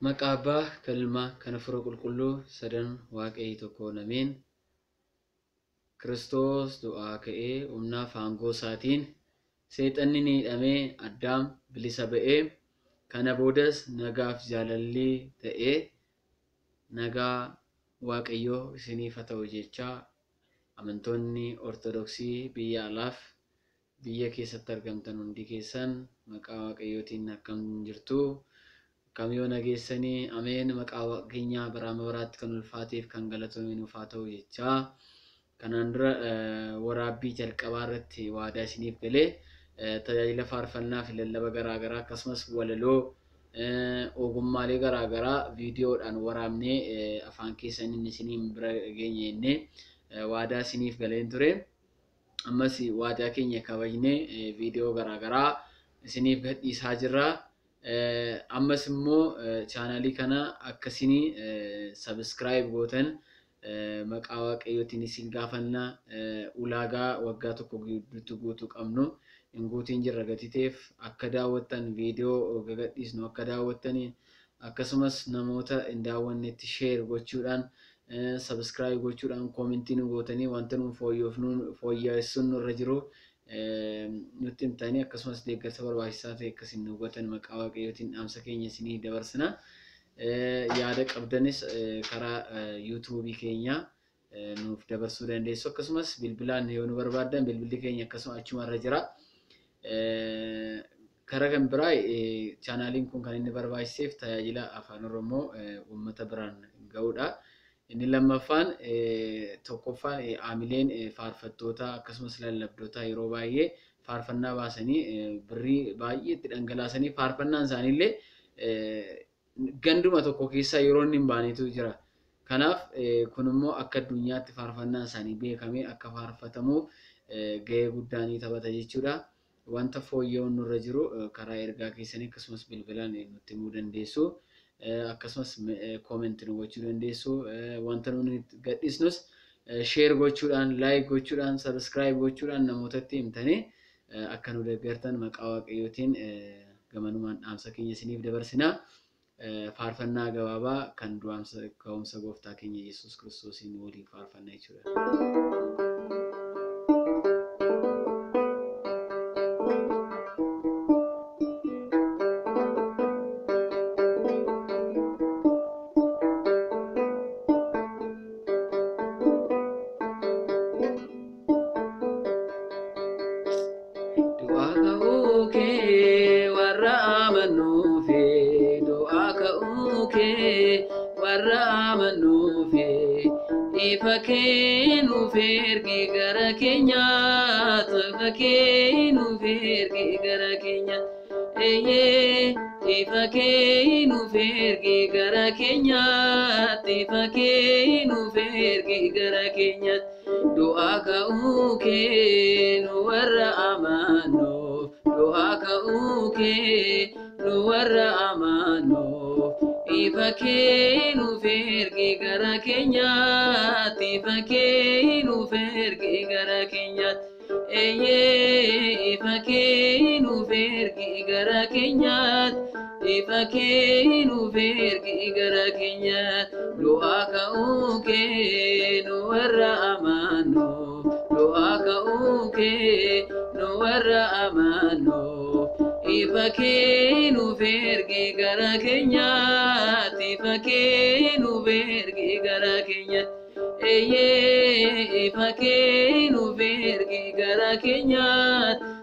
Maqaabaa kalma kana fura qulqulluu sadan waaqayyi tokko nameen Kiristoos du'aa ka'ee humna faangoo isaatiin seexanni ni hidhamee addaam bilisa ba'ee kana boodas nagaaf jaalalli ta'ee nagaa waaqayyoo isiniif haa ta'u jechaa amantoonni ortodoksii biyya alaaf biyya keessatti argamtan hundi keessan maqaa waaqayyootiin akkam jirtu kamiyo nageessanii ameen maqaa keenya baraama baraatti kan ulfaateef kan galatoomeen ufaa ta'u jechaa kanaan dura waraabbii jalqabaa irratti waadaa isiniif galee tajaajila faarfannaa fi lallaba garaa garaa akkasumas walaloo ogummaalee garaa garaa viidiyoodhaan waraabnee afaan keessaniin isiniin bira geenye waadaa isiniif galeen ture ammas waadaa keenya kabajnee viidiyoo garaa garaa isiniif gadhiisaa jirra ammas immoo chaanalii kana akkasini subscribe gootan maqaa waaqayyootiin isin gaafanna ulaagaa waggaa tokko gidduutti guutuu qabnu inguutiin jirra gatiteef akka daawwattan viidiyoo gadhiisnu akka daawwattan akkasumas namoota hin daawwannetti share gochuudhaan subscribe gochuudhaan commentiin gootanii wanta nu fooyyessuun nurra jiru nutti himtanii akkasumas deeggarsa barbaachisaa ta'e akkasiin nu gootan maqaa waaqayyootiin dhaamsa keenya isinii dabarsina yaada qabdanis karaa YouTube keenya nuuf dabarsuu dandeessu akkasumas bilbilaan yoo nu barbaadan bilbilli keenya akkasuma achuma irra jira karaa kan biraa chaanaliin kun kan inni barbaachiseef tajaajila afaan Oromoo uummata biraan ga'uudha inni lammaffaan tokkoffaan aamileen faarfattoota akkasumas lallabdoota yeroo baay'ee faarfannaa baasanii birrii baay'ee itti dhangalaasanii faarfannaan isaaniillee ganduma tokko keessa yeroo inni hin baanetu jira kanaaf kun immoo akka addunyaatti faarfannaan isaanii beekamee akka faarfatamuuf gahee guddaa ni taphata jechuudha wanta fooyya'uun nurra jiru karaa ergaa keessanii akkasumas bilbilaan nutti himuu dandeessu akkasumas comment nu gochuu dandeessu wanta nuti gadhiisnus share gochuudhaan like gochuudhaan subscribe gochuudhaan namootatti himtanii akka nu deeggartan maqaa waaqayyootiin gamanumaan dhaamsa keenya isiniif dabarsina faarfannaa gabaabaa kan du'aamsa ka'umsa gooftaa keenya Yesuus Kiristoosiin waliin faarfannaa jechuudha. Ifakenu fergi gara Kenya, ifakenu fergi gara Kenya, ifakenu fergi gara Kenya, ifakenu fergi gara Kenya. Doa kauke nu warra amano, doa kauke nu warra amano. Ifakenu fergi gara Kenya, ifakenu fergi gara Kenya, ifakenu fergi gara Kenya, ifakenu fergi gara Kenya. Doa kauke nu warra amano, doa kauke nu warra amano. Ifakenu fergi gara Kenya, ifakenu fergi gara Kenya, ifakenu fergi gara Kenya,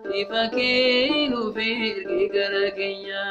ifakenu fergi gara Kenya.